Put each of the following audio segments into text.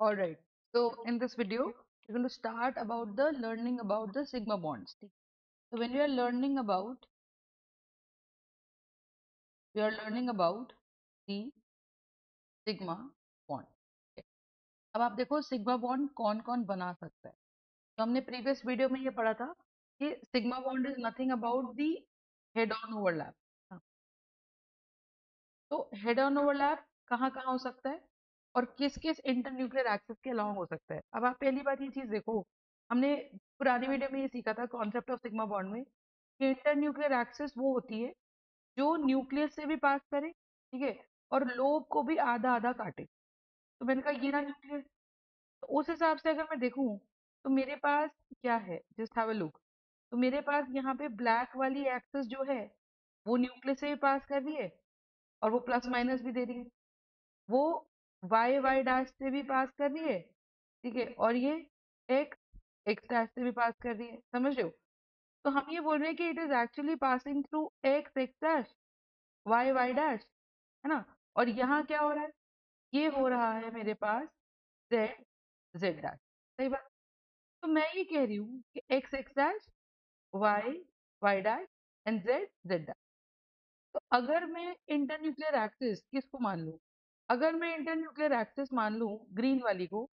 All right. So in this video, we're going to start about the learning about the sigma bonds. So when we are learning about the sigma bond. Okay. अब आप देखो sigma bond कौन कौन बना सकता है। तो हमने प्रीवियस वीडियो में ये पढ़ा था कि sigma bond is nothing about the head on overlap. तो हेड ऑन ओवरलैप कहाँ कहाँ हो सकता है और किस किस इंटरन्यूक्लियर एक्सिस के अलावा हो सकता है। अब आप पहली बात ये चीज देखो, हमने पुरानी वीडियो में ये सीखा था कॉन्सेप्ट ऑफ सिग्मा बॉन्ड में कि इंटरन्यूक्लियर एक्सिस वो होती है जो न्यूक्लियस से भी पास करे, ठीक है, और लोब को भी आधा आधा काटे। तो मैंने कहा ये ना न्यूक्लियस, तो उस हिसाब से अगर मैं देखूं तो मेरे पास क्या है, जस्ट हैव अ लुक। तो मेरे पास यहाँ पे ब्लैक वाली एक्सिस जो है वो न्यूक्लियस से भी पास कर रही है और वो प्लस माइनस भी दे रही है। वो वाई वाई डैश से भी पास कर रही है, ठीक है, और ये एक्स एक्स डैश से भी पास कर रही है। समझ रहे हो? तो हम ये बोल रहे हैं कि it is actually passing through x x dash y y dash, है ना। और यहाँ क्या हो रहा है, ये हो रहा है मेरे पास जेड जेड डैश। सही बात। तो मैं ये कह रही हूँ कि x x dash y y dash and z z dash. तो अगर मैं इंटरन्यूक्लियर एक्सिस किसको मान लूं, अगर मैं इंटरन्यूक्लियर एक्सिस मान लूं ग्रीन वाली को,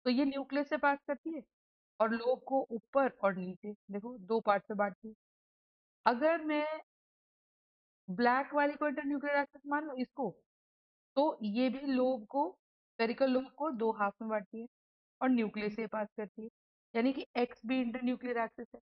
तो ये न्यूक्लियस से पास करती है और लोब को ऊपर और नीचे देखो दो पार्ट में बांटती है। अगर मैं ब्लैक वाली को इंटरन्यूक्लियर एक्सिस मान लूं इसको, तो ये भी लोब को, स्फेरिकल लोब को दो हाफ में बांटती है और न्यूक्लियस से पास करती है। यानी कि एक्स भी इंटरन्यूक्लियर एक्सिस है।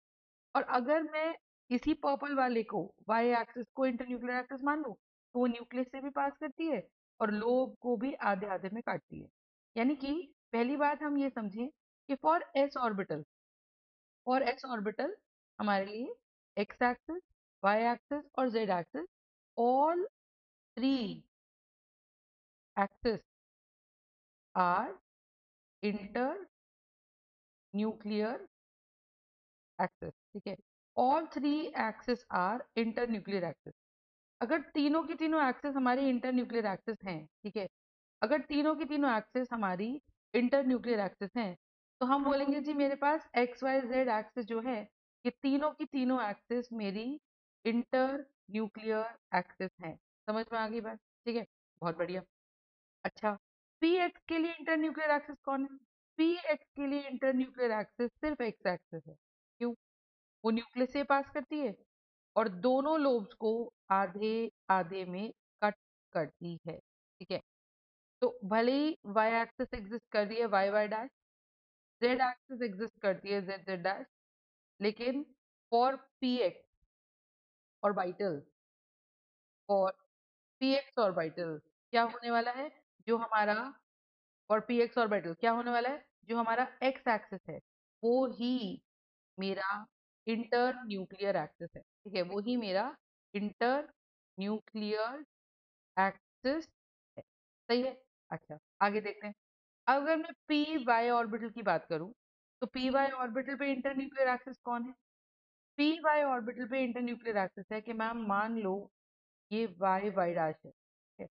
और अगर मैं इसी पर्पल वाले को वाई एक्सिस को इंटरन्यूक्लियर एक्सिस मान लूं, तो वो न्यूक्लियस से भी पास करती है और लोब को भी आधे आधे में काटती है। यानी कि पहली बात हम ये समझें कि फॉर एस ऑर्बिटल हमारे लिए एक्स एक्सिस, वाई एक्सिस और z axis, all three axis are inter nuclear axis, ठीक है। All three axis are inter nuclear axis. अगर तीनों की तीनों एक्सिस हमारी इंटर न्यूक्लियर एक्सिस हैं, ठीक है, अगर तीनों की तीनों एक्सिस हमारी इंटर न्यूक्लियर एक्सिस हैं, तो हम बोलेंगे जी मेरे पास एक्स वाई जेड एक्सिस जो है, ये तीनों की तीनों एक्सिस मेरी इंटर न्यूक्लियर एक्सिस हैं। समझ में आ गई बात? ठीक है, बहुत बढ़िया। अच्छा, पी एक्स के लिए इंटर न्यूक्लियर एक्सिस कौन है? पी एक्स के लिए इंटर न्यूक्लियर एक्सिस सिर्फ एक्स एक्सिस है। क्यों? वो न्यूक्लियस से पास करती है और दोनों लोब्स को आधे आधे में कट करती है, ठीक है। तो भले ही वाई एक्सिस एग्जिस्ट कर रही है y y dash, z axis exist करती है जेड जेड डैश, लेकिन for p x orbital, for p x orbital क्या होने वाला है, जो हमारा, और पी एक्स ऑर्बिटल क्या होने वाला है, जो हमारा एक्स एक्सिस है वो ही मेरा इंटर न्यूक्लियर एक्सिस है, ठीक है, वो ही मेरा इंटर न्यूक्लियर एक्सिस है। सही है। अच्छा, आगे देखते हैं। अगर मैं पी वाई ऑर्बिटल की बात करूं, तो पी वाई ऑर्बिटल पे इंटर न्यूक्लियर एक्सिस कौन है? पी वाई ऑर्बिटल पे इंटर न्यूक्लियर एक्सिस है कि मैम मान लो ये वाई वाई डैश है, ठीक है,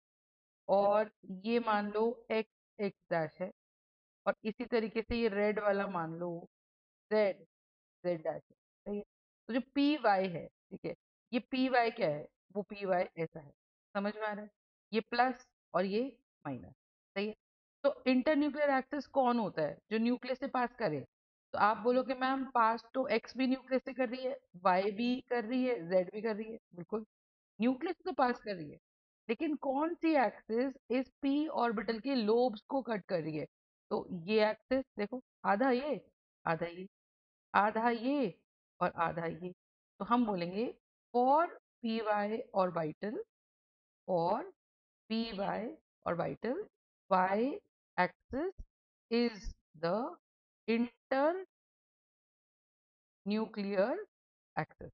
और ये मान लो एक्स एक्स डैश है, और इसी तरीके से ये रेड वाला मान लो जेड जेड डैश है। सही है। तो जो पी वाई है, ठीक है, ये पी वाई क्या है, वो पी वाई ऐसा है। समझ में आ रहा है? ये प्लस और ये माइनस। सही है। तो इंटरन्यूक्लियर एक्सिस कौन होता है जो न्यूक्लियस से पास करे? तो आप बोलोगे मैम पास तो एक्स भी न्यूक्लियस से कर रही है, वाई भी कर रही है, जेड भी कर रही है, बिल्कुल न्यूक्लियस तो पास कर रही है। लेकिन कौन सी एक्सिस इस पी ऑर्बिटल के लोब्स को कट कर रही है? तो ये एक्सिस देखो, आधा ये आधा ये आधा ये और आधा ये। तो हम बोलेंगे for p y orbital, for p y orbital, y axis is the inter nuclear axis,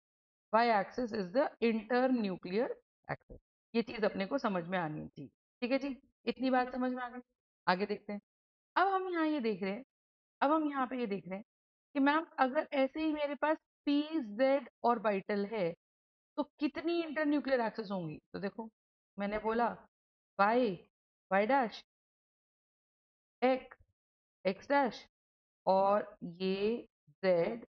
y axis is the inter nuclear axis. ये चीज अपने को समझ में आनी चाहिए। ठीक है जी, इतनी बात समझ में आ गई। आगे देखते हैं। अब हम यहाँ ये देख रहे हैं, अब हम यहाँ पे ये देख रहे हैं कि मैम अगर ऐसे ही मेरे पास पी जेड ऑर्बिटल है तो कितनी इंटरन्यूक्लियर एक्सिस होंगी? तो देखो, मैंने बोला y y dash x x dash, और ये जेड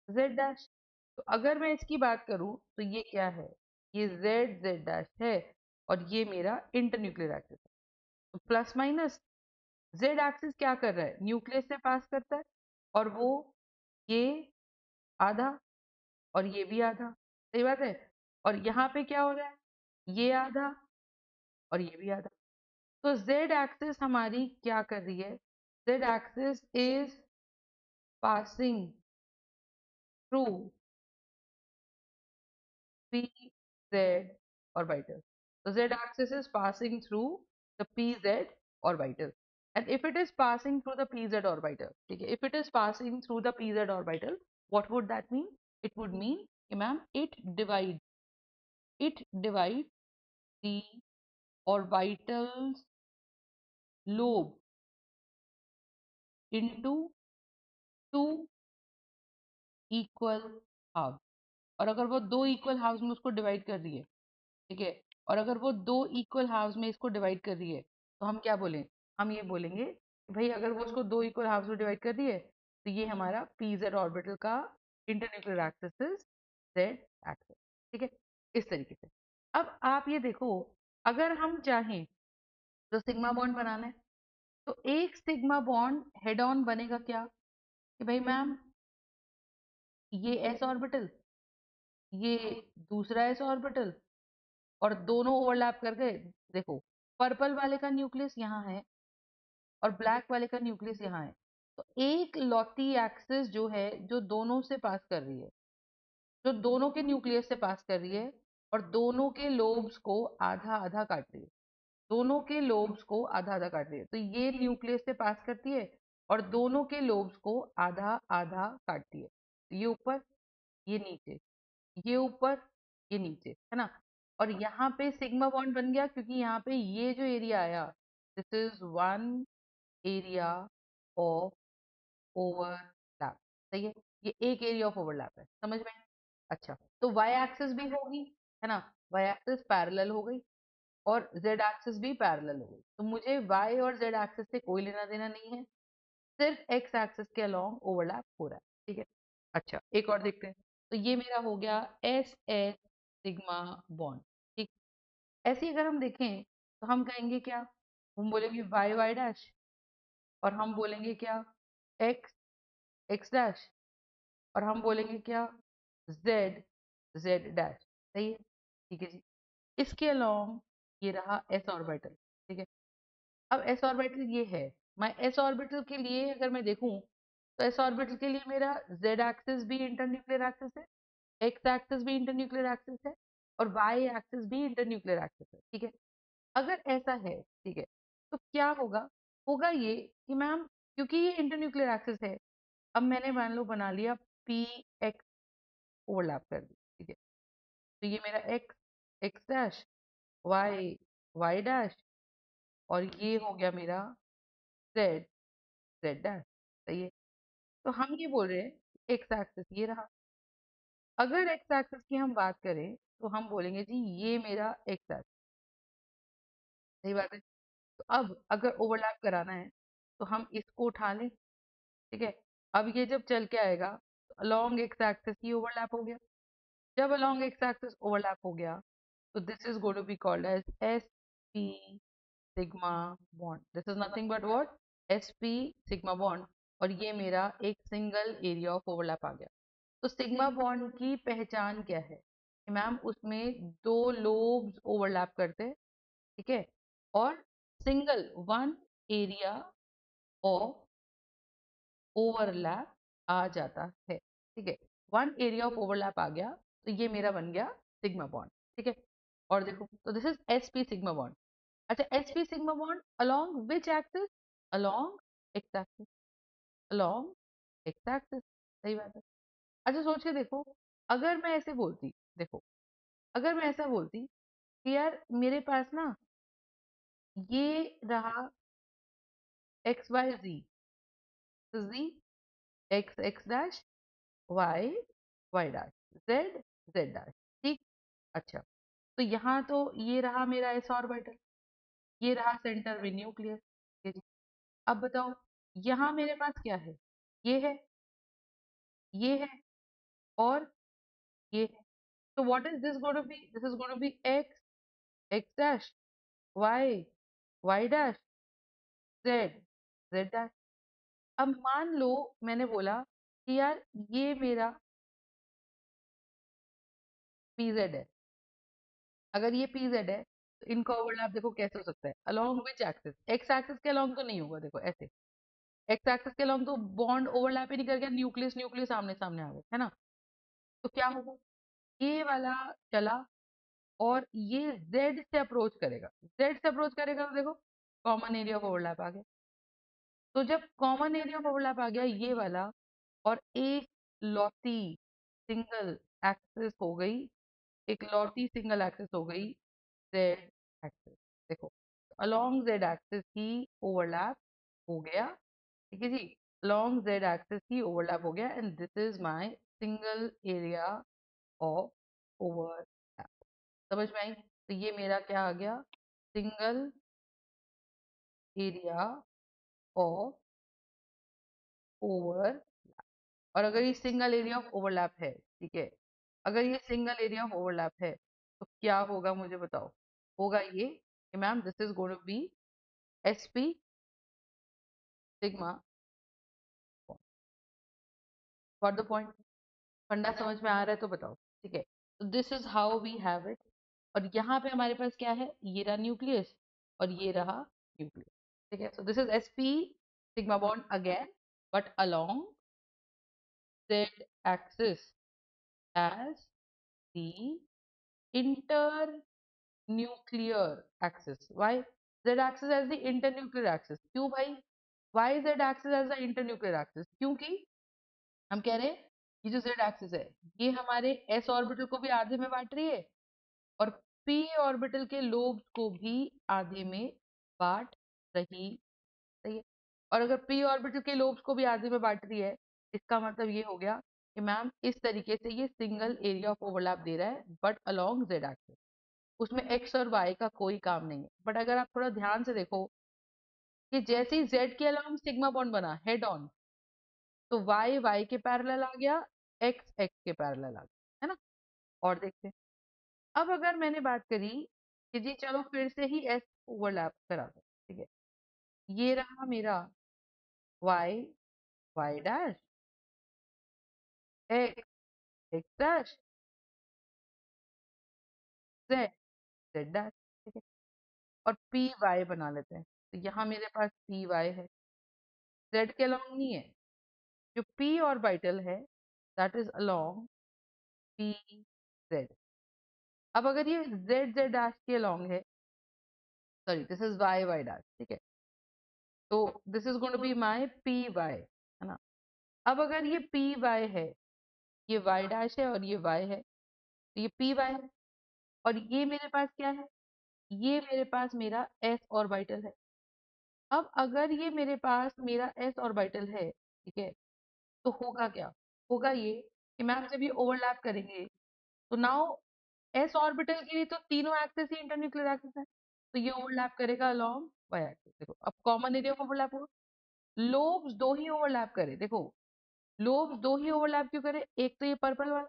जेड डैश। तो अगर मैं इसकी बात करूं तो ये क्या है, ये जेड जेड डैश है, और ये मेरा इंटरन्यूक्लियर एक्सिस है। तो प्लस माइनस जेड एक्सिस क्या कर रहा है, न्यूक्लियस से पास करता है, और वो ये आधा और ये भी आधा, सही बात है। और यहाँ पे क्या हो रहा है, ये आधा और ये भी आधा। तो जेड एक्सिस हमारी क्या कर रही है, Z axis is passing through PZ orbital. So Z axis is passing through the PZ orbital. And if it is passing through the PZ orbital, okay, if it is passing through the PZ orbital, what would that mean? It would mean, ma'am, it divides the orbital lobe into two equal halves. और अगर वो दो equal halves में उसको divide कर रही है, ठीक है, और अगर वो दो इक्वल हाफ्स में इसको डिवाइड कर रही है, तो हम क्या बोलें, हम ये बोलेंगे कि भाई अगर वो उसको दो इक्वल हाफ्स में डिवाइड कर रही है, तो ये हमारा पीजेड ऑर्बिटल का internuclear axis is Z axis, ठीक है, इस तरीके से। अब आप ये देखो, अगर हम चाहें तो सिग्मा बॉन्ड बनाना है, तो एक सिग्मा बॉन्ड हेड ऑन बनेगा क्या, कि भाई मैम ये एस ऑर्बिटल, ये दूसरा एस ऑर्बिटल, और दोनों ओवरलैप कर गए। देखो, पर्पल वाले का न्यूक्लियस यहाँ है और ब्लैक वाले का न्यूक्लियस यहाँ है, तो एक लौती एक्सिस जो है, जो दोनों से पास कर रही है, जो दोनों के न्यूक्लियस से पास कर रही है, और दोनों के लोब्स को आधा आधा काट रही है, दोनों के लोब्स को आधा आधा काट रही है। तो ये न्यूक्लियस से पास करती है और दोनों के लोब्स को आधा आधा काटती है। तो ये ऊपर, ये नीचे, ये ऊपर, ये नीचे, है ना। और यहाँ पे सिग्मा बॉन्ड बन गया, क्योंकि यहाँ पे ये जो एरिया आया, this is one area of overlap, सही है, ये एक एरिया ऑफ ओवरलैप है, समझ में। अच्छा, तो वाई एक्सिस भी होगी, है ना, वाई एक्सिस पैरेलल हो गई, और जेड एक्सिस भी पैरेलल हो गई। तो मुझे वाई और जेड एक्सिस से कोई लेना देना नहीं है, सिर्फ एक्स एक्सिस के अलोंग ओवरलैप हो रहा है, ठीक है। अच्छा, एक और देखते हैं। तो ये मेरा हो गया एस एच सिग्मा बॉन्ड, ठीक। ऐसे ही अगर हम देखें तो हम कहेंगे क्या, हम बोलेंगे वाई वाई डैश, और हम बोलेंगे क्या, एक्स एक्स डैश, और हम बोलेंगे क्या, जेड जेड डैश, सही है, ठीक है जी। इसके अलोंग ये रहा एस ऑर्बिटल, ठीक है। अब एस ऑर्बिटल ये है, मैं एस ऑर्बिटल के लिए अगर मैं देखूं, तो एस ऑर्बिटल के लिए मेरा जेड एक्सिस भी इंटरन्यूक्लियर एक्सिस है, एक्स एक्सिस भी इंटरन्यूक्लियर एक्सिस है, और वाई एक्सिस भी इंटरन्यूक्लियर एक्सिस है, ठीक है। अगर ऐसा है, ठीक है, तो क्या होगा, होगा ये कि मैम, क्योंकि ये इंटरन्यूक्लियर एक्सिस है, अब मैंने मान लो बना लिया पी एक्स, ओवरलैप कर दी, ठीक है। तो ये मेरा x x dash, y y dash, और ये हो गया मेरा जेड जेड डैश, सही है। तो हम ये बोल रहे हैं एक्स एक्सिस ये रहा। अगर एक्स एक्सिस की हम बात करें, तो हम बोलेंगे जी ये मेरा एक्स एक्सिस, सही बात है। तो अब अगर ओवरलैप कराना है, तो हम इसको उठा लें, ठीक है। अब ये जब चल के आएगा, तो अलोंग एक्स एक्सिस ही ओवरलैप हो गया। जब अलोंग एक्स एक्सिस ओवरलैप हो गया, तो this is going to be called as s p sigma bond. This is nothing but what, s p sigma bond. और ये मेरा एक सिंगल एरिया ऑफ ओवरलैप आ गया। तो सिग्मा बॉन्ड की पहचान क्या है, कि मैम उसमें दो लोब्स ओवरलैप करते हैं, ठीक है, और single one area of overlap आ जाता है, ठीक है। वन एरिया ऑफ ओवरलैप आ गया, तो ये मेरा बन गया सिग्मा बॉन्ड, ठीक है। और देखो, तो this is s p sigma bond. अच्छा, s p sigma bond along which axis, along x axis, along x axis, सही बात है। अच्छा, सोच के देखो, अगर मैं ऐसे बोलती, देखो, अगर मैं ऐसा बोलती कि यार मेरे पास ना ये रहा x y z, z x x dash, y y dash, z z dash, ठीक। अच्छा, तो यहाँ तो ये रहा मेरा एस ऑर्बिटल, ये रहा सेंटर में न्यूक्लियस, ठीक है जी। अब बताओ, यहाँ मेरे पास क्या है? ये है, ये है, और ये है। तो what is this going to be? This is going to be x, x dash, y, y dash, z, z dash. अब मान लो मैंने बोला कि यार ये मेरा pz है। अगर ये pz है तो इनका ओवरलैप देखो कैसे हो सकता है, along which axis? X axis के अलोंग तो नहीं होगा, देखो ऐसे। एक्स एक्सिस के अलोंग तो बॉन्ड ओवरलैप ही नहीं कर गया, न्यूक्लियस न्यूक्लियस आमने सामने आ गए, है ना? तो क्या होगा? ये वाला चला और ये z से अप्रोच करेगा, z से अप्रोच करेगा तो देखो कॉमन एरिया ऑफ ओवरलैप आ गया। तो जब कॉमन एरिया ऑफ ओवरलैप आ गया ये वाला, और एक लौती सिंगल एक्सिस हो गई, एक लौती सिंगल एक्सिस हो गई जेड एक्सिस। देखो अलोंग जेड एक्सिस ही ओवरलैप हो गया, ठीक है जी। अलोंग जेड एक्सिस ही ओवरलैप हो गया and this is my single area of overlap. समझ में आई? तो ये मेरा क्या आ गया? Single area of over. और अगर ये सिंगल एरिया ऑफ ओवरलैप है, ठीक है, अगर ये सिंगल एरिया ऑफ ओवरलैप है तो क्या होगा मुझे बताओ? होगा ये कि ma'am this is going to be s p sigma. For the point, फंडा समझ में आ रहा है तो बताओ, ठीक है। तो this is how we have it. और यहाँ पे हमारे पास क्या है? ये रहा न्यूक्लियस और ये रहा न्यूक्लियस, ठीक है। So this is s p sigma bond again, but along z axis as the inter nuclear axis. Why? Z axis as the internuclear axis. क्यों भाई? Why Z axis as the internuclear axis? क्योंकि हम कह रहे हैं ये जो Z axis है ये हमारे s ऑर्बिटल को भी आधे में बांट रही है और p ऑर्बिटल के लोब्स को भी आधे में बांट रही, सही है। और अगर p ऑर्बिटल के लोब्स को भी आधे में बांट रही है, इसका मतलब ये हो गया कि मैम इस तरीके से ये सिंगल एरिया ऑफ ओवरलैप दे रहा है बट अलोंग Z एक्सिस। उसमें एक्स और वाई का कोई काम नहीं है। बट अगर आप थोड़ा ध्यान से देखो कि जैसे ही जेड के अलावा सिग्मा बॉन्ड बना हेड ऑन, तो वाई वाई के पैरेलल आ गया, एक्स एक्स के पैरेलल आ गया, है ना? और देखते हैं, अब अगर मैंने बात करी कि जी चलो फिर से ही एस ओवरलैप करा दो, ठीक है। ये रहा मेरा y, y dash, x, x dash, z, z dash, ठीक है। और पी वाई बना लेते हैं, तो यहाँ मेरे पास पी वाई है, जेड के अलावा नहीं है। जो p ऑर्बिटल है that is along p z। अब अगर ये z z डैश के अलोंग है, sorry this is y y dash, ठीक है। तो this is going to be my p y, है ना? अब अगर ये पी वाई है, ये y डैश है और ये y है, तो ये पी वाई है। और ये मेरे पास क्या है? ये मेरे पास मेरा s ऑर्बिटल है। अब अगर ये मेरे पास मेरा s ऑर्बिटल है, ठीक है, तो होगा क्या? होगा ये कि मैम जब ये ओवरलैप करेंगे तो नाउ एस ऑर्बिटल के लिए तो तीनों एक्सिस ही इंटरन्यूक्लियर एक्सिस है, तो ये ओवरलैप करेगा अलोंग वाई एक्सिस। देखो अब कॉमन एरिया ऑफ ओवरलैप होगा। लोब्स दो ही ओवरलैप करे, देखो लोब्स दो ही ओवरलैप क्यों करे? एक तो ये पर्पल वाला,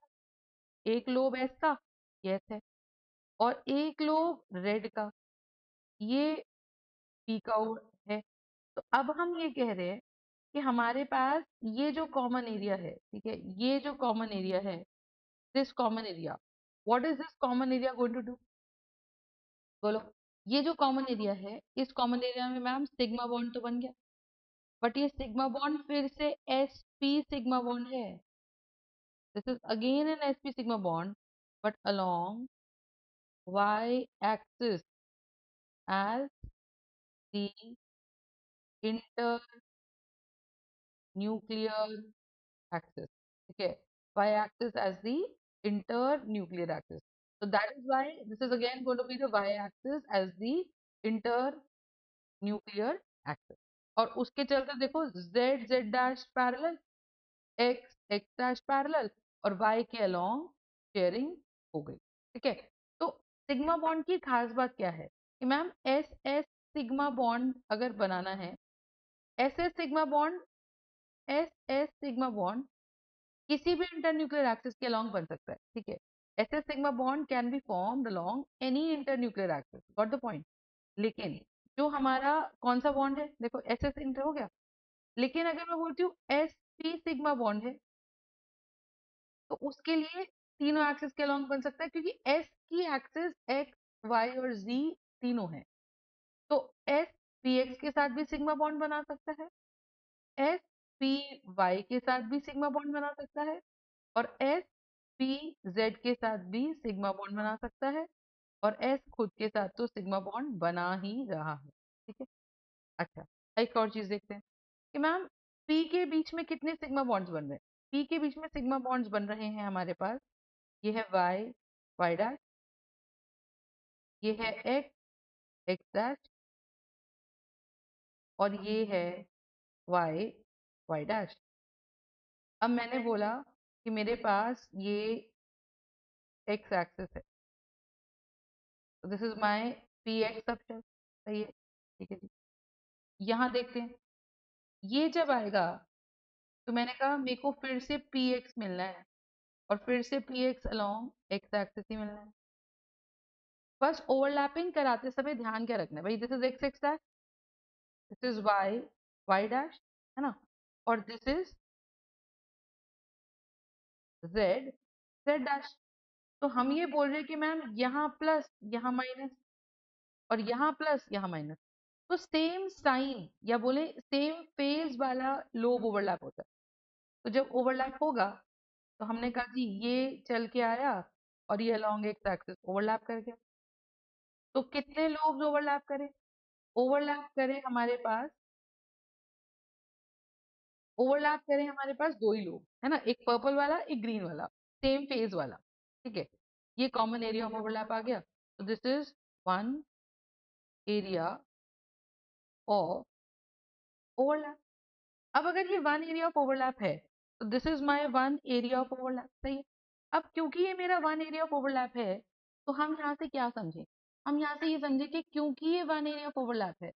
एक लोब एस का, ये एस है, और एक लोब रेड का, ये पी का है। तो अब हम ये कह रहे हैं कि हमारे पास ये जो कॉमन एरिया है, ठीक है, ये जो कॉमन एरिया है, this common area, what is this common area going to do? बोलो। ये जो कॉमन एरिया है, इस कॉमन एरिया में मैम सिग्मा बॉन्ड तो बन गया, बट ये सिग्मा बॉन्ड फिर से एस पी सिग्मा बॉन्ड है। This is again an s p sigma bond but along y axis as the inter nuclear axis, ठीक है, y axis as the internuclear axis. So that is why this is again going to be the y axis as the internuclear axis. और उसके चलते देखो z z dash parallel, x x dash parallel, और y के along sharing हो गई, ठीक है। तो सिग्मा बॉन्ड की खास बात क्या है कि ma'am S S sigma bond अगर बनाना है, S S sigma bond, S S sigma bond किसी भी इंटरन्यूक्लियर एक्सिस के अलोंग बन सकता है, ठीक है। S S sigma bond can be formed along any internuclear axis, got the point. लेकिन जो हमारा कौन सा बॉन्ड है, देखो एस एस इंटर हो गया, लेकिन अगर मैं बोलती हूँ एस पी सिग्मा बॉन्ड है, तो उसके लिए तीनों एक्सिस के अलोंग बन सकता है, क्योंकि एस की एक्सिस एक्स वाई और जी तीनों है। तो एस पी एक्स के साथ भी सिग्मा बॉन्ड बना सकता है, एस पी वाई के साथ भी सिग्मा बॉन्ड बना सकता है, और एस पी जेड के साथ भी सिग्मा बॉन्ड बना सकता है, और एस खुद के साथ तो सिग्मा बॉन्ड बना ही रहा है, ठीक है। अच्छा, एक और चीज देखते हैं कि मैम पी के बीच में कितने सिग्मा बॉन्ड्स बन रहे हैं। पी के बीच में सिग्मा बॉन्ड्स बन रहे हैं हमारे पास, ये है वाई, वाई डैश, ये है एक्स, एक्स डैश, और ये है वाई, वाई डैश। अब मैंने बोला कि मेरे पास ये एक्स एक्सिस है, तो this is my P x subset, सही है, ठीक है जी। यहाँ देखते हैं, ये जब आएगा तो मैंने कहा मेरे को फिर से पी एक्स मिलना है, और फिर से p x along x axis ही मिलना है। बस ओवरलैपिंग कराते समय ध्यान क्या रखना है भाई, this is x x dash, this is y, y dash, है ना, और this is z, z dash. तो हम ये बोल रहे हैं कि मैम यहाँ प्लस यहाँ माइनस, और यहाँ प्लस यहाँ माइनस, तो सेम साइन या बोले सेम फेज वाला लोब ओवरलैप होता है। तो जब ओवरलैप होगा तो हमने कहा जी ये चल के आया और ये अलॉन्ग एक्स एक्सिस ओवरलैप कर गया। तो कितने लोब्स ओवरलैप करें, ओवरलैप करें हमारे पास, ओवरलैप करें हमारे पास दो ही लोग है ना, एक पर्पल वाला एक ग्रीन वाला, सेम फेज वाला, ठीक है। ये कॉमन एरिया ऑफ ओवरलैप आ गया, तो this is one area of overlap. अब अगर ये वन एरिया ऑफ ओवरलैप है तो this is my one area of overlap, सही है। अब क्योंकि ये मेरा वन एरिया ऑफ ओवरलैप है, तो हम यहाँ से क्या समझे, हम यहाँ से ये समझे कि क्योंकि ये वन एरिया ऑफ ओवरलैप है,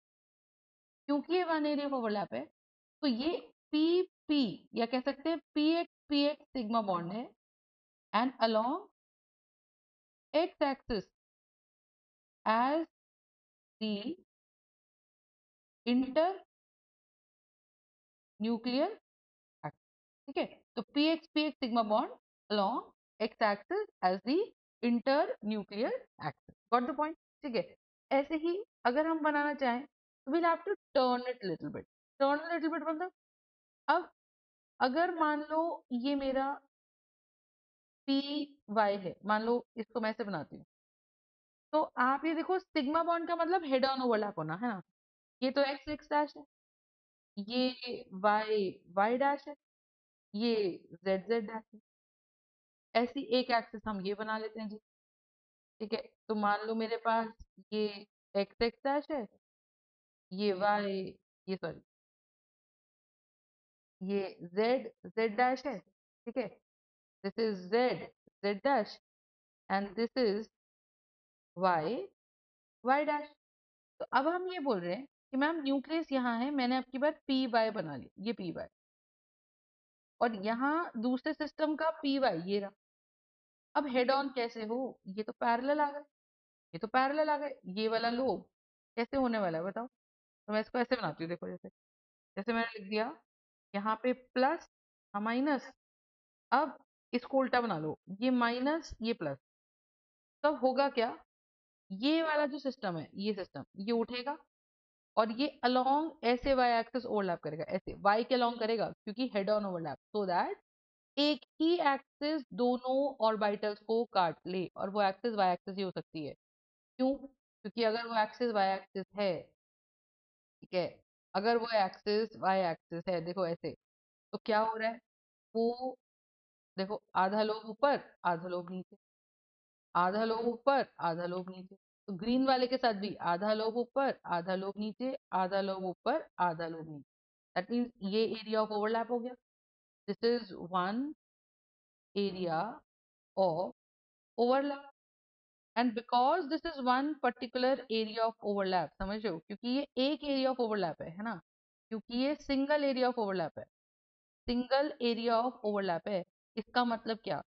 क्योंकि ये वन एरिया ऑफ ओवरलैप है, तो ये पी पी या कह सकते हैं पी एक्स सिग्मा बॉन्ड है, and along x axis as the inter nuclear axis, ठीक है। तो p x sigma bond along x axis as the inter nuclear axis, got the point, ठीक है। ऐसे ही अगर हम बनाना चाहें तो we'll have to turn it little bit, turn a little bit मतलब, अब अगर मान लो ये मेरा पी वाई है, मान लो इसको मैं ऐसे बनाती हूँ, तो आप ये देखो सिग्मा बॉन्ड का मतलब हेड ऑन ओवरलैप होना है ना, ये तो एक्स एक्स डैश है, ये वाई वाई डैश है, ये जेड जेड डैश है। ऐसी एक एक्सिस हम ये बना लेते हैं जी, ठीक है। तो मान लो मेरे पास ये एक्स एक्स डैश है, ये वाई, ये सॉरी, ये जेड जेड डैश है, ठीक है। This is z z dash, and this is y y dash. तो अब हम ये बोल रहे हैं कि मैम न्यूक्लियस यहाँ है, मैंने आपकी बार पी वाई बना ली, ये पी वाई, और यहाँ दूसरे सिस्टम का पी वाई ये रहा। अब हेड ऑन कैसे हो, ये तो पैरेलल आ गए, ये तो पैरेलल आ गए, ये वाला लोब कैसे होने वाला है बताओ। तो मैं इसको ऐसे बनाती हूँ, देखो जैसे, जैसे मैंने लिख दिया यहाँ पे प्लस माइनस, अब इसको उल्टा बना लो, ये माइनस ये प्लस, तब होगा क्या, ये वाला जो सिस्टम है ये सिस्टम ये उठेगा, और ये अलोंग ऐसे वाई एक्सिस ओवरलैप करेगा, ऐसे वाई के अलोंग करेगा, क्योंकि head on overlap, so that एक ही एक्सिस दोनों ऑर्बिटल्स को काट ले, और वो एक्सिस वाई एक्सिस ही हो सकती है। क्यों, क्योंकि अगर वो एक्सिस वाई एक्सिस है, ठीक है, अगर वो एक्सिस वाई एक्सिस है, देखो ऐसे, तो क्या हो रहा है, वो देखो आधा लोब ऊपर आधा लोब नीचे, आधा लोब ऊपर आधा लोब नीचे, तो ग्रीन वाले के साथ भी आधा लोब ऊपर आधा लोब नीचे, आधा लोब ऊपर आधा लोब नीचे, दैट मीन्स ये एरिया ऑफ ओवरलैप हो गया, this is one area of overlap. And because this is one particular area of overlap, समझ रहे हो, क्योंकि ये एक एरिया ऑफ ओवरलैप है ना, क्योंकि ये सिंगल एरिया ऑफ ओवरलैप है, सिंगल एरिया ऑफ ओवरलैप है। इसका मतलब क्या,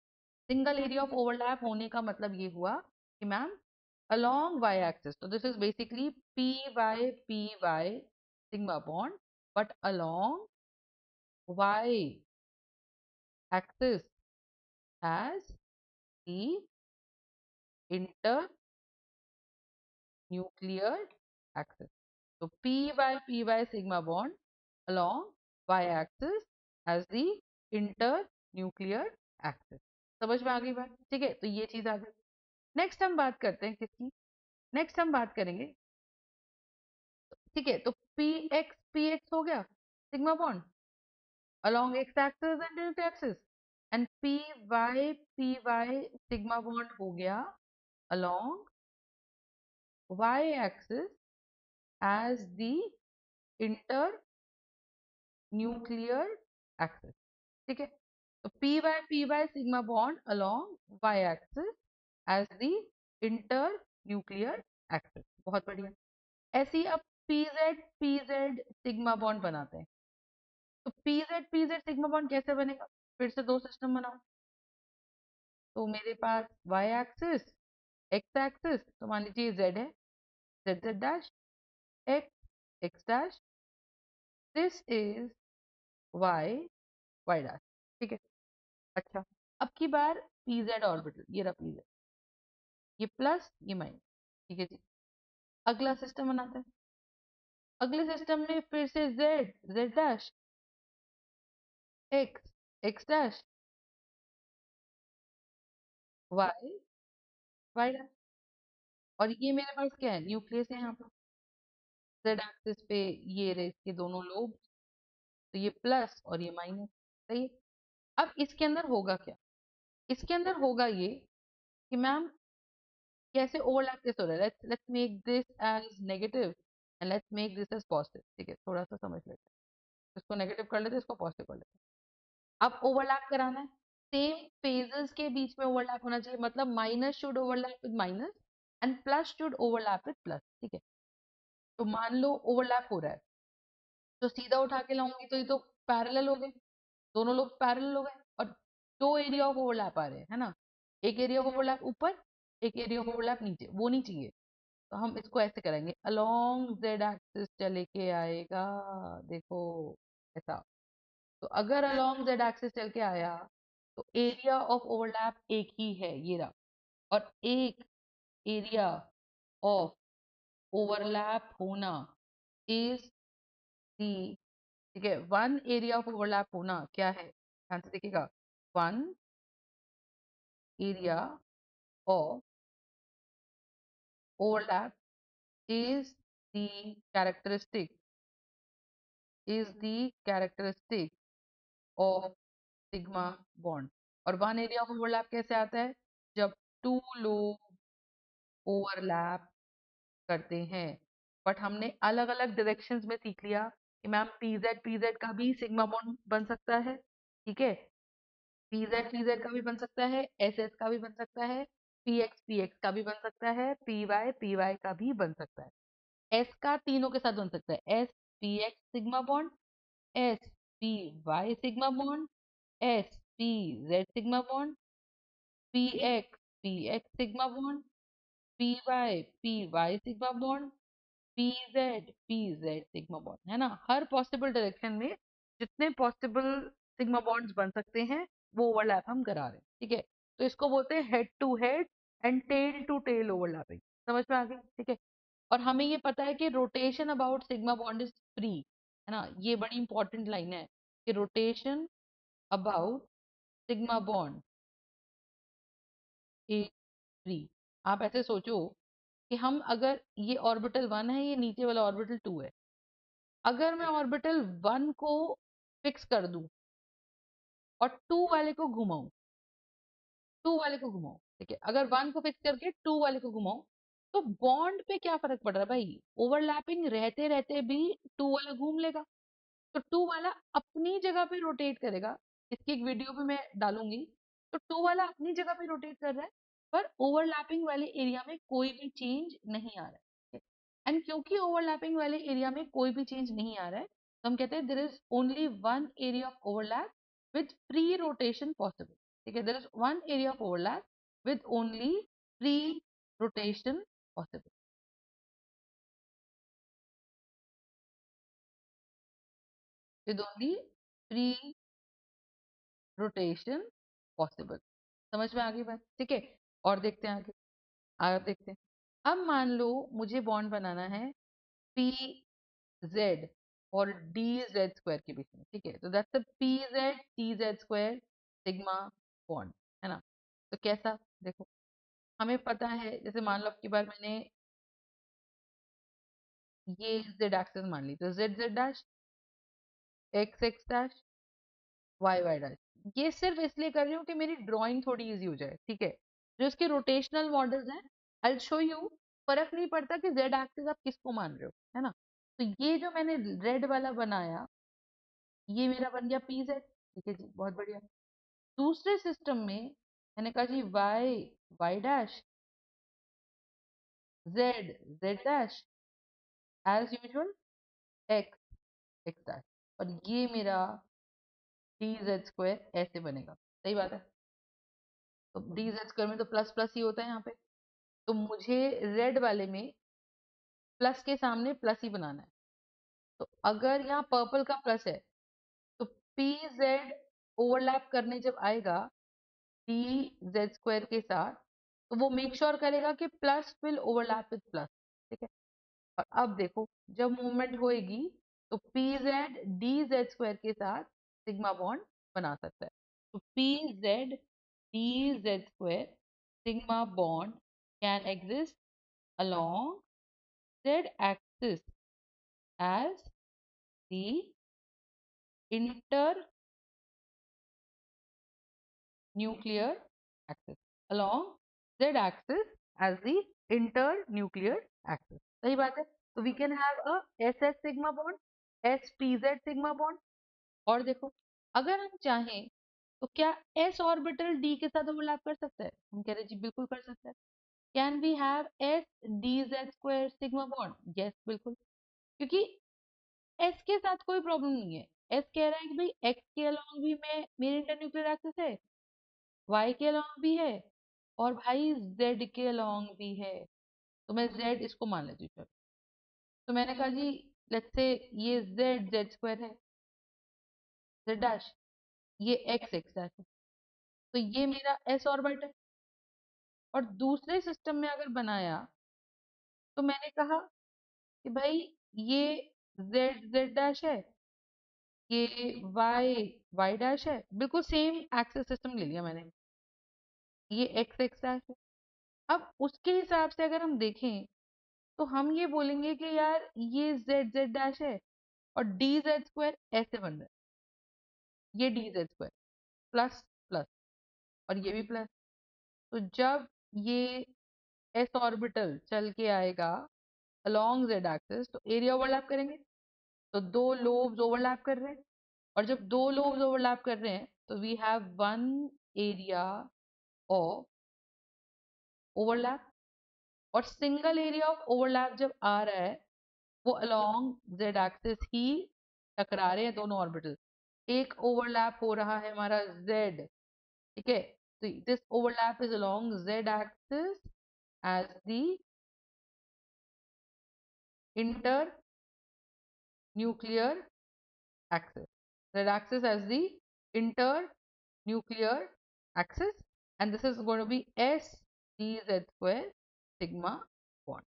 सिंगल एरिया ऑफ ओवरलैप होने का मतलब ये हुआ कि ma'am along y axis, so this is basically py sigma bond, but along y axis has the internuclear axis. So py sigma bond along y axis has the internuclear axis. समझ में आ गई बात? ठीक है, तो ये चीज आ गई। नेक्स्ट हम बात करते हैं किसकी, नेक्स्ट हम बात करेंगे, ठीक है, तो पी एक्स हो गया sigma bond along x axis and delta axis, and py sigma bond हो गया along y axis as the internuclear axis, ठीक है। तो py sigma bond along y axis as the internuclear axis, बहुत बढ़िया। ऐसे ही अब pz सिग्मा बॉन्ड बनाते हैं। तो pz सिग्मा बॉन्ड कैसे बनेगा, फिर से दो सिस्टम बनाओ। तो मेरे पास y एक्सिस, x एक्सिस, तो मान लीजिए z है, z dash, x dash, this is y dash, ठीक है। अच्छा, अब की बार pz ऑर्बिटल, ये रहा pz, ये प्लस ये माइनस, ठीक है जी। अगला सिस्टम बनाते हैं। अगले सिस्टम में फिर से z dash, x dash, y dash, और ये मेरे पास क्या है, न्यूक्लियस है यहाँ पर, z एक्सिस पे ये रहे इसके दोनों लोब, तो ये प्लस और ये माइनस, सही है। अब इसके अंदर होगा क्या, इसके अंदर होगा ये कि मैम कैसे ओवरलैप कैसे हो रहा है, let's make this as negative and let's make this as positive, ठीक है, थोड़ा सा समझ लेते हैं। इसको नेगेटिव कर लेते हैं, इसको पॉजिटिव कर लेते हैं। अब ओवरलैप कराना है, सेम फेजेस के बीच में ओवरलैप होना चाहिए, मतलब minus should overlap with minus and plus should overlap with plus, ठीक है। तो मान लो ओवरलैप हो रहा है, तो सीधा उठा के लाऊंगी तो ये तो पैरेलल हो गए, दोनों लोग पैरेलल हो गए, और दो एरिया ऑफ ओवरलैप आ रहे हैं, है ना, एक एरिया ऑफ ओवरलैप ऊपर, एक एरिया ऑफ ओवरलैप नीचे, वो नहीं चाहिए। तो हम इसको ऐसे करेंगे, अलोंग जेड एक्सिस चले के आएगा, देखो ऐसा। तो अगर अलोंग जेड एक्सिस चल के आया तो एरिया ऑफ ओवरलैप एक ही है, ये रहा, और एक एरिया ऑफ ओवरलैप होना इज दी, ठीक है, वन एरिया ऑफ ओवरलैप होना क्या है, ध्यान से देखिएगा, one area of overlap is the characteristic is the characteristic of sigma bond। और वन एरिया ऑफ ओवरलैप कैसे आता है, जब टू लोग ओवरलैप करते हैं। बट हमने अलग अलग डायरेक्शंस में सीख लिया कि मैम पीजेड का भी सिग्मा बॉन्ड बन सकता है, ठीक है, पीजेड का भी बन सकता है, एस का भी बन सकता है, पीएक्स का भी बन सकता है, पीवाई का भी बन सकता है। एस का तीनों के साथ बन सकता है, s p x sigma bond, s p y sigma bond, s p z sigma bond, p x sigma bond, p y sigma bond, p z sigma bond, है ना। हर पॉसिबल डायरेक्शन में जितने पॉसिबल सिग्मा बॉन्ड्स बन सकते हैं वो overlap हम करा रहे हैं, ठीक है। तो इसको बोलते हैं head to head and tail to tail overlapping, समझ में आ गई, ठीक है। और हमें ये पता है कि rotation about sigma bond is free, है ना, ये बड़ी इंपॉर्टेंट लाइन है कि rotation about sigma bond is free. आप ऐसे सोचो कि हम अगर ये ऑर्बिटल वन है, ये नीचे वाला ऑर्बिटल टू है, अगर मैं ऑर्बिटल वन को फिक्स कर दूं और टू वाले को घुमाऊं, टू वाले को घुमाऊं, ठीक है, अगर वन को फिक्स करके टू वाले को घुमाऊं, तो बॉन्ड पे क्या फर्क पड़ रहा है भाई, ओवरलैपिंग रहते रहते भी टू वाला घूम लेगा, तो टू वाला अपनी जगह पे रोटेट करेगा। इसकी एक वीडियो भी मैं डालूंगी। तो टू वाला अपनी जगह पे रोटेट कर रहा है, पर ओवरलैपिंग वाले एरिया में कोई भी चेंज नहीं आ रहा है, एंड क्योंकि ओवरलैपिंग वाले एरिया में कोई भी चेंज नहीं आ रहा है, हम कहते हैं there is only one area of overlap with free rotation possible. ठीक है, there is one area of overlap with only free rotation possible, with only free rotation possible. समझ में आ गई बात? ठीक है, और देखते हैं आगे। आगे देखते हैं। अब मान लो मुझे बॉन्ड बनाना है पी जेड और डी जेड स्क्वायर के बीच में। ठीक है, तो that's P Z T Z square sigma bond, है ना? तो कैसा? देखो, हमें पता है, जैसे मान लो अब की बार मैंने ये जेड एक्सिस मान ली, तो z z dash, x x dash, y y dash. ये सिर्फ इसलिए कर रही हूँ कि मेरी ड्राइंग थोड़ी इजी हो जाए। ठीक है, जो इसके रोटेशनल मॉडल्स हैं, आई शो यू। फर्क नहीं पड़ता कि जेड एक्सिस आप किसको मान रहे हो, है ना? तो ये जो मैंने रेड वाला बनाया, ये मेरा बन गया पी जेड। ठीक है जी, बहुत बढ़िया। दूसरे सिस्टम में मैंने कहा z y y dash, z z dash, as usual x x dash, और ये मेरा डी जेड स्क्वायर ऐसे बनेगा। सही बात है? तो डी जेड स्क्वायर में तो प्लस प्लस ही होता है यहाँ पे। तो मुझे रेड वाले में प्लस के सामने प्लस ही बनाना है। तो अगर यहाँ पर्पल का प्लस है, तो पी जेड ओवरलैप करने जब आएगा डी जेड स्क्वायर के साथ, तो वो मेक श्योर करेगा कि plus will overlap with plus. ठीक है, और अब देखो, जब मूवमेंट होएगी तो P z d z square के साथ सिग्मा बॉन्ड बना सकता है। तो P z d z square sigma bond can exist along z axis as the internuclear axis, along z axis as the internuclear axis। सही बात है? तो we can have a SS sigma bond, SPZ sigma bond। और देखो, अगर हम चाहें तो क्या s ऑर्बिटल d के साथ ओवरलैप कर सकता है? हम कह रहे हैं जी बिल्कुल कर सकता है। Can we have s dz square sigma bond? Yes, बिल्कुल। क्योंकि एस के साथ कोई प्रॉब्लम नहीं है। एस कह रहा है कि भाई एक्स के अलोंग भी मैं मेरे इंटरन्यूक्लियर एक्सिस है, वाई के अलोंग भी है, और भाई जेड के अलोंग भी है। तो मैं जेड इसको मान लेती हूँ, चलो। तो मैंने कहा जी लेट्स से ये जेड जेड स्क्वायर है, जेड डैश, ये एक्स एक्स डैश है। तो ये मेरा एस ऑर्बिट है। और दूसरे सिस्टम में अगर बनाया, तो मैंने कहा कि भाई ये जेड जेड डैश है, ये वाई वाई डैश है, बिल्कुल सेम एक्सिस सिस्टम ले लिया मैंने। ये एक्स एक्स डैश है। अब उसके हिसाब से अगर हम देखें, तो हम ये बोलेंगे कि यार ये जेड जेड डैश है, और डी जेड स्क्वायर ऐसे बन रहा है, ये D z square plus plus, और ये भी प्लस। तो जब ये एस ऑर्बिटल चल के आएगा अलोंग जेड एक्सिस, तो एरिया ओवरलैप करेंगे। तो दो लोब्स ओवरलैप कर रहे हैं, और जब दो लोब्स ओवरलैप कर रहे हैं, तो we have one area of overlap. और सिंगल एरिया ऑफ ओवरलैप जब आ रहा है, वो अलोंग जेड एक्सिस ही टकरा रहे हैं दोनों ऑर्बिटल। एक ओवरलैप हो रहा है हमारा जेड। ठीक है, तो this overlap is along z axis as the inter nuclear axis, red axis as the internuclear axis, and this is going to be s dz square sigma bond।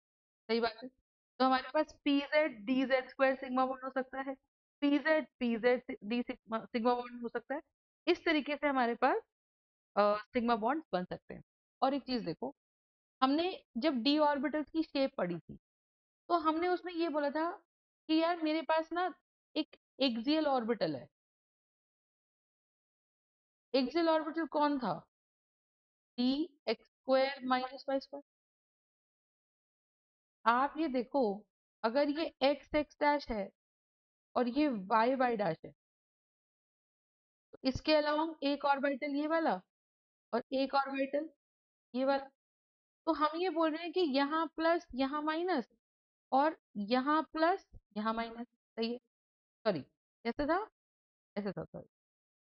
सही बात है? तो हमारे पास pz dz square sigma bond हो सकता है, pz pz d sigma bond हो सकता है। इस तरीके से हमारे पास सिग्मा बॉन्ड बन सकते हैं। और एक चीज देखो, हमने जब d ऑर्बिटल्स की शेप पढ़ी थी, तो हमने उसमें ये बोला था कि यार मेरे पास ना एक एक्सियल ऑर्बिटल है। एक्सियल ऑर्बिटल कौन था? D x square minus y square. आप ये देखो, अगर ये एक्स एक्स डैश है और ये वाई वाई डैश है, तो इसके अलावा एक ऑर्बिटल ये वाला और एक ऑर्बिटल ये वाला। तो हम ये बोल रहे हैं कि यहाँ प्लस यहाँ माइनस, और यहाँ प्लस यहाँ माइनस। सही है? सॉरी, कैसे था, ऐसे था सॉरी,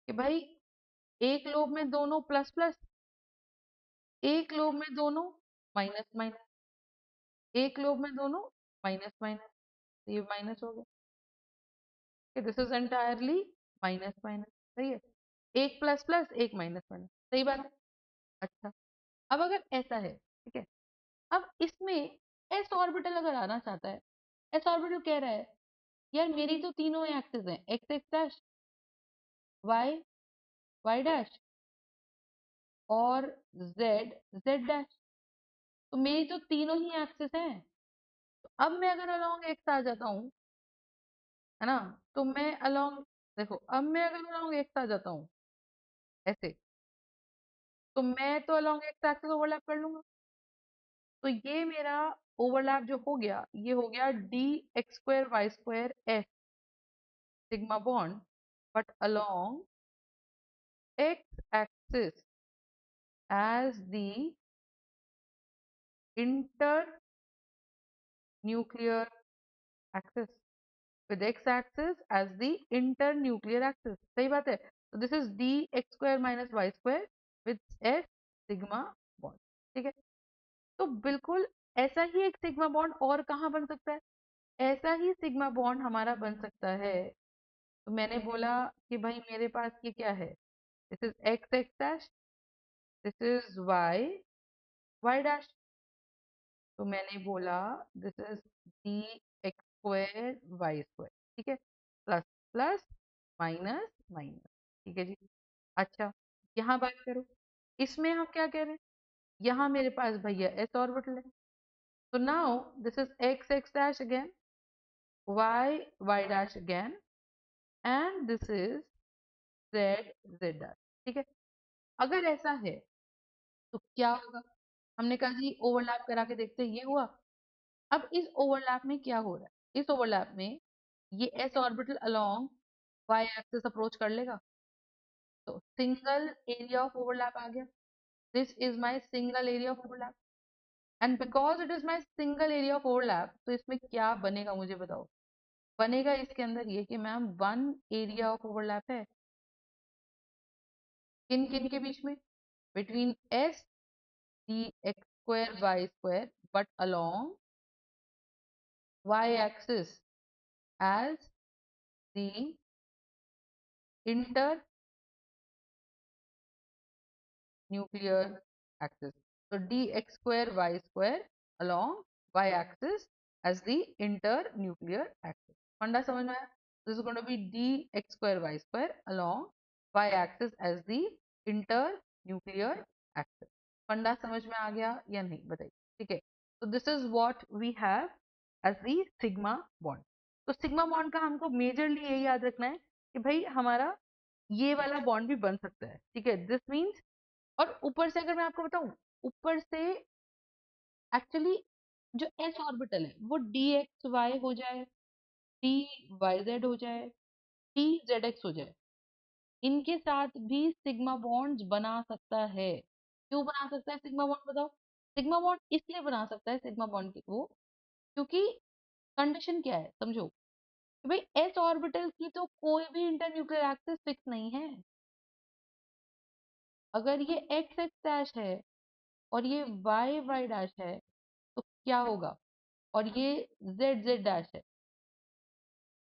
कि भाई एक लोब में दोनों प्लस प्लस, एक लोब में दोनों माइनस माइनस, एक लोब में दोनों माइनस माइनस, ये माइनस हो गया, this is entirely minus minus, सही है, एक प्लस प्लस एक माइनस माइनस, सही बात है। अच्छा, अब अगर ऐसा है, ठीक है, अब इसमें एस ऑर्बिटल अगर आना चाहता है, एस ऑर्बिटल कह रहा है यार मेरी तो तीनों एक्सिस हैं, x x dash, y y dash, और जेड जेड डैश, तो मेरी तो तीनों ही एक्सिस हैं। तो अब मैं अगर अलोंग एक्स आ जाता हूँ, है ना, तो मैं अलोंग, देखो अब मैं अगर अलोंग एक्स आ जाता हूँ ऐसे, तो मैं तो अलोंग एक्स एक्सिस ओवरलैप कर लूंगा, तो ये मेरा ओवरलैप जो हो गया, ये हो गया d x square y square s sigma bond, but along x axis as the internuclear axis, with x axis as the internuclear axis, सही बात है। तो this is d x square minus y square with s sigma bond, ठीक है। तो बिल्कुल ऐसा ही एक सिग्मा बॉन्ड और कहाँ बन सकता है, ऐसा ही सिग्मा बॉन्ड हमारा बन सकता है। तो मैंने बोला कि भाई मेरे पास ये क्या है, this is x x dash, this is y y dash, तो मैंने बोला this is d x square y square, ठीक है, प्लस प्लस माइनस माइनस, ठीक है जी। अच्छा, यहाँ बात करो, इसमें हम क्या कह रहे हैं, यहाँ मेरे पास भैया एस ऑर्बिटल है, तो now this is x x dash again, y y dash again, and this is z z dash, ठीक है। अगर ऐसा है तो क्या होगा, हमने कहा जी ओवरलैप करा के देखते हैं, ये हुआ। अब इस ओवरलैप में क्या हो रहा है, इस ओवरलैप में ये s orbital along y axis approach कर लेगा, तो सिंगल एरिया ऑफ ओवरलैप आ गया, this is my single area of overlap, and because it is my single area of overlap, तो इसमें क्या बनेगा मुझे बताओ, बनेगा इसके अंदर ये कि ma'am one area of overlap है, किन किन के बीच में, between s d x square y square, but along y axis as the internuclear axis. So dx square y square along y axis as the internuclear axis. फंडा समझ में आया? This is going to be dx square y square along y axis as the internuclear axis. फंडा समझ में आ गया या नहीं बताइए, ठीक है। तो this is what we have as the sigma bond. तो सिग्मा बॉन्ड का हमको मेजरली ये याद रखना है कि भाई हमारा ये वाला बॉन्ड भी बन सकता है, ठीक है, दिस मीन्स। और ऊपर से अगर मैं आपको बताऊं, ऊपर से एक्चुअली जो एस ऑर्बिटल है वो डी एक्स वाई हो जाए, डी वाई जेड हो जाए, डी जेड एक्स हो जाए, इनके साथ भी सिग्मा बॉन्ड्स बना सकता है। क्यों बना सकता है सिग्मा बॉन्ड बताओ, सिग्मा बॉन्ड इसलिए बना सकता है सिग्मा बॉन्ड की वो, क्योंकि कंडीशन क्या है समझो, कि भाई एस ऑर्बिटल की तो कोई भी इंटरन्यूक्लियर एक्सिस फिक्स नहीं है। अगर ये एक्स एक्स डैश है और ये वाई वाई डैश है तो क्या होगा, और ये जेड जेड डैश है,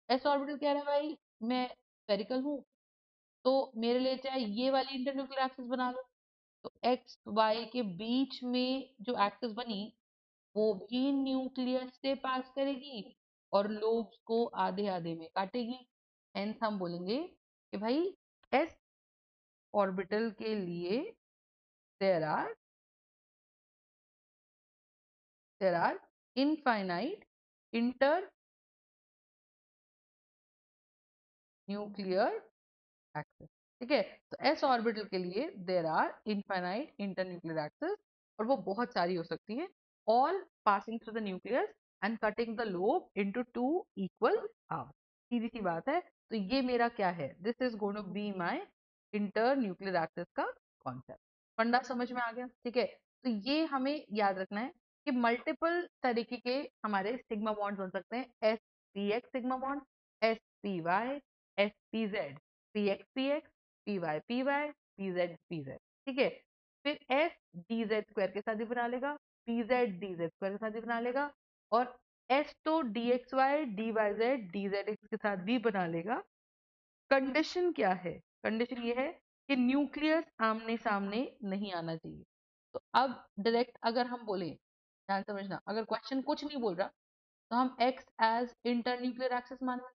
एस ऑर्बिटल कह रहा है भाई मैं स्फेरिकल हूँ, तो मेरे लिए चाहे ये वाली इंटरन्यूक्लियर एक्सिस बना लो, तो एक्स वाई के बीच में जो एक्सिस बनी वो भी न्यूक्लियस से पास करेगी और लोब्स को आधे आधे में काटेगी। हेंस हम बोलेंगे कि भाई एस ऑर्बिटल के लिए there are infinite internuclear axis, ठीक है। तो एस ऑर्बिटल के लिए there are infinite internuclear axis, और वो बहुत सारी हो सकती है, all passing through the nucleus and cutting the lobe into two equal half. सीधी सी बात है। तो ये मेरा क्या है, this is going to be my internuclear axis का कॉन्सेप्ट। फंडा समझ में आ गया, ठीक है। तो ये हमें याद रखना है कि मल्टीपल तरीके के हमारे सिग्मा बॉन्ड हो सकते हैं, s d x sigma bond, s p y, s p z, p x p x, p y, p z, ठीक है। फिर एस डी जेड स्क्वायर के साथ भी बना लेगा, p z d z square के साथ भी बना लेगा, और एस तो d x y d y z d z x के साथ भी बना लेगा। कंडीशन क्या है? कंडीशन ये है कि न्यूक्लियस आमने सामने नहीं आना चाहिए। तो अब डायरेक्ट अगर हम बोले, ध्यान समझना, अगर क्वेश्चन कुछ नहीं बोल रहा तो हम x as inter nuclear axis मान लें।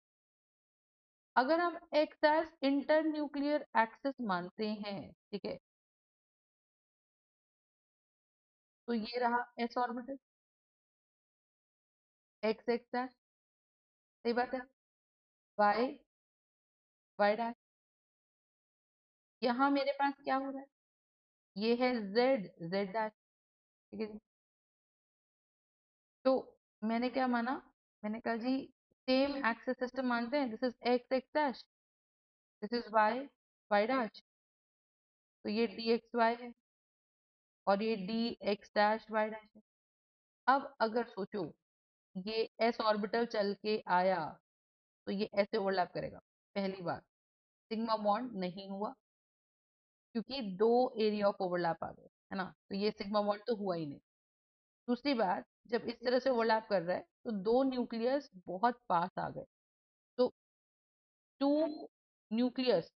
अगर हम x as inter nuclear axis मानते हैं, ठीक है, तो ये रहा s orbital, x x dash, सही बात है। वाई वाई डैश, यहाँ मेरे पास क्या हो रहा है, ये है जेड जेड डैश, ठीक है जी। तो मैंने क्या माना, मैंने कहा जी सेम एक्सिस सिस्टम मानते हैं, this is x x dash, this is y y dash, तो ये डी एक्स वाई है और ये d x dash y dash है। अब अगर सोचो ये एस ऑर्बिटल चल के आया तो ये ऐसे ओवरलैप करेगा, पहली बार सिग्मा बॉन्ड नहीं हुआ क्योंकि दो एरिया ऑफ ओवरलैप आ गए, है ना, तो ये सिग्मा बॉन्ड तो हुआ ही नहीं। दूसरी बात, जब इस तरह से ओवरलैप कर रहा है तो दो न्यूक्लियस बहुत पास आ गए, तो two nucleus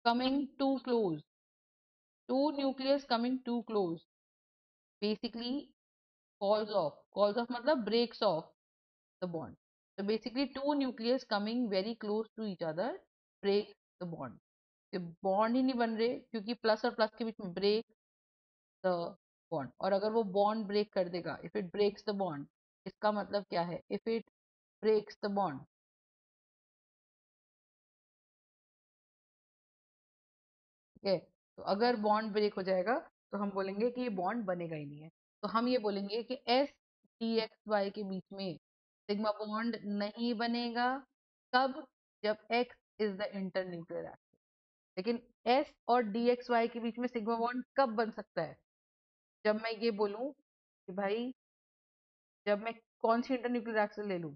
coming too close, two nucleus coming too close basically calls off मतलब breaks off the bond. So basically two nucleus coming very close to each other break the bond. तो bond ही नहीं बन रहे क्योंकि plus और plus के बीच में ब्रेक द बॉन्ड, और अगर वो बॉन्ड ब्रेक कर देगा, if it breaks the bond, इसका मतलब क्या है, if it breaks the bond, ठीक है, तो अगर बॉन्ड ब्रेक हो जाएगा तो हम बोलेंगे कि ये बॉन्ड बनेगा ही नहीं है। तो हम ये बोलेंगे कि एस डी एक्स वाई के बीच में सिग्मा बॉन्ड नहीं बनेगा। कब? जब x is the inter nuclear axis. लेकिन एस और डी एक्स वाई के बीच में सिग्मा बॉन्ड कब बन सकता है? जब मैं ये बोलूं कि भाई, जब मैं कौन सी इंटर न्यूक्लियर एक्सिस ले लूं,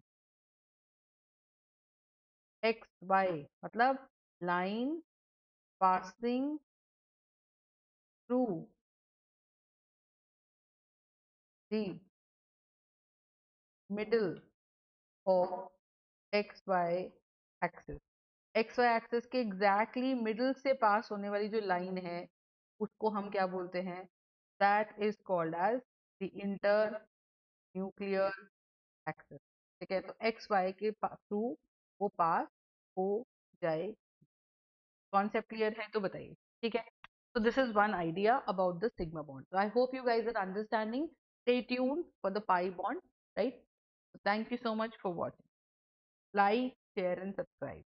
एक्स वाई, मतलब line passing through the middle of x y axis. X y axis के एग्जैक्टली मिडल से पास होने वाली जो लाइन है उसको हम क्या बोलते हैं? That is called as the inter nuclear axis, ठीक है। तो एक्स वाई के थ्रू वो पास हो जाए। कॉन्सेप्ट क्लियर है तो बताइए, ठीक है। So this is one idea about the sigma bond. So I hope you guys are understanding. Stay tuned for the pi bond, right? So thank you so much for watching. Like, share and subscribe.